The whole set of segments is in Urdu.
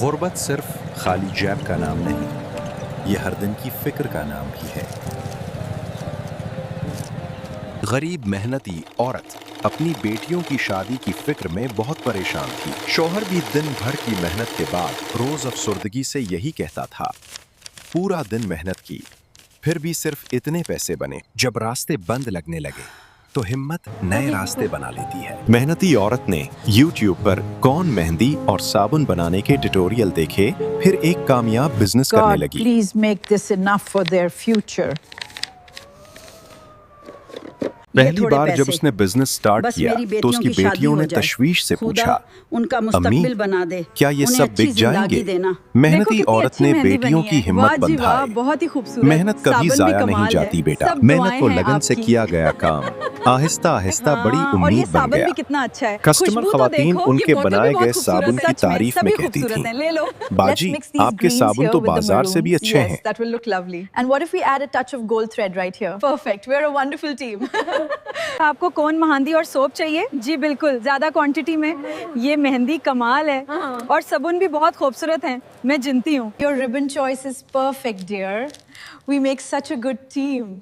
غربت صرف خالی جیب کا نام نہیں، یہ ہر دن کی فکر کا نام بھی ہے۔ غریب محنتی عورت اپنی بیٹیوں کی شادی کی فکر میں بہت پریشان تھی۔ شوہر بھی دن بھر کی محنت کے بعد روز افسردگی سے یہی کہتا تھا، پورا دن محنت کی، پھر بھی صرف اتنے پیسے بنے۔ جب راستے بند لگنے لگے تو ہمت نئے راستے بنا لیتی ہے۔ محنتی عورت نے یوٹیوب پر کون مہندی اور صابن بنانے کے ٹیوٹوریل دیکھے، پھر ایک کامیاب بزنس کرنے لگی۔ Please make this enough for their future. پہلی بار جب اس نے بزنس سٹارٹ کیا تو اس کی بیٹیوں نے تشویش سے پوچھا، امی کیا یہ سب بک جائیں گے؟ محنتی عورت نے بیٹیوں کی ہمت بندھائی۔ محنت کبھی ضائع نہیں جاتی بیٹا، محنت و لگن سے کیا گیا کام آہستہ آہستہ بڑی امید بن گیا۔ کسٹمر خواتین ان کے بنائے گئے صابن کی تعریف میں کہتی تھیں، باجی آپ کے صابن تو بازار سے بھی اچھے ہیں۔ And what if we add a touch of gold thread right here? Perfect. We're a wonderful team. آپ کو کون مہندی اور سوپ چاہیے؟ جی بالکل، زیادہ کوانٹٹی میں۔ یہ مہندی کمال ہے اور صابن بھی بہت خوبصورت ہیں، میں جنتی ہوں۔ Your ribbon choice is perfect, dear. We make such a good team.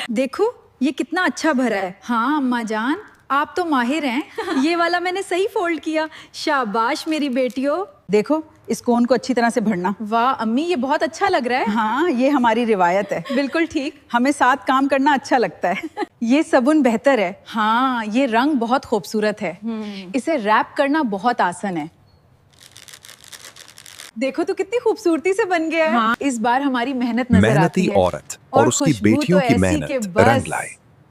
دیکھو یہ کتنا اچھا بھرا ہے۔ ہاں اماں جان، آپ تو ماہر ہیں۔ یہ والا میں نے صحیح فولڈ کیا، شاباش میری بیٹیوں۔ دیکھو اس کون کو اچھی طرح سے بھرنا۔ واہ امی، یہ بہت اچھا لگ رہا ہے۔ ہاں یہ ہماری روایت ہے، بالکل ٹھیک۔ ہمیں ساتھ کام کرنا اچھا لگتا ہے۔ یہ صابن بہتر ہے۔ ہاں یہ رنگ بہت خوبصورت ہے، اسے ریپ کرنا بہت آسان ہے۔ دیکھو تو کتنی خوبصورتی سے بن گیا ہے۔ ہاں اس بار ہماری محنت نظر آتی محنتی ہے عورت اور اس کی خوشبو بیٹیوں تو کی ایسی کہ محنت بس۔ رنگ لائے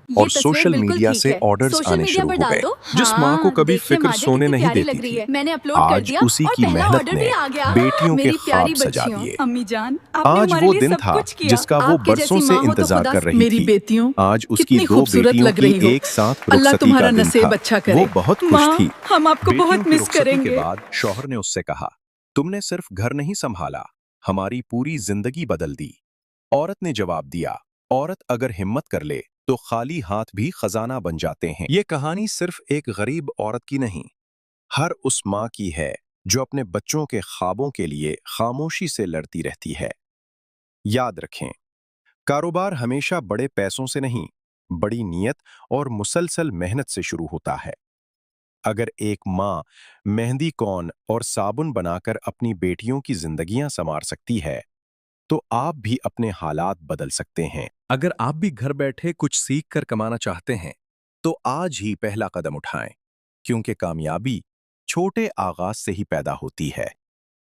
اور سوشل میڈیا سے آرڈرز آنے شروع ہو گئے۔ جس ماں کو کبھی فکر سونے نہیں دیتی تھی، میں نے اپلوڈ کر آج دیا اسی اور کی پہلا محنت آرڈر نے بھی آ گیا۔ بیٹیوں کے میری پیاری خواب سجا بچیوں، دیے۔ امی جان آپ نے آج ہمارے وہ لیے دن سب تھا کچھ کیا۔ جس کا وہ آپ کے برسوں جیسی سے ماں ہو تو انتظار خدا کر رہی میری تھی۔ بیٹیوں آج اس کی کتنی دو خوبصورت بیٹیوں لگ کی رہی ہو۔ ایک ساتھ اللہ رخصتی تمہارا کا دن نصیب تھا۔ اچھا کرے۔ وہ بہت خوش ماں تھی۔ ہم آپ کو بیٹیوں بہت کی مس رخصتی کریں کے گے۔ بعد شوہر نے اس سے کہا، تم نے صرف گھر نہیں سنبھالا، ہماری پوری زندگی بدل دی۔ عورت نے جواب دیا، عورت اگر ہمت کر لے تو خالی ہاتھ بھی خزانہ بن جاتے ہیں۔ یہ کہانی صرف ایک غریب عورت کی نہیں، ہر اس ماں کی ہے جو اپنے بچوں کے خوابوں کے لیے خاموشی سے لڑتی رہتی ہے۔ یاد رکھیں، کاروبار ہمیشہ بڑے پیسوں سے نہیں، بڑی نیت اور مسلسل محنت سے شروع ہوتا ہے۔ اگر ایک ماں مہندی کون اور صابن بنا کر اپنی بیٹیوں کی زندگیاں سنوار سکتی ہے، تو آپ بھی اپنے حالات بدل سکتے ہیں۔ اگر آپ بھی گھر بیٹھے کچھ سیکھ کر کمانا چاہتے ہیں تو آج ہی پہلا قدم اٹھائیں، کیونکہ کامیابی چھوٹے آغاز سے ہی پیدا ہوتی ہے۔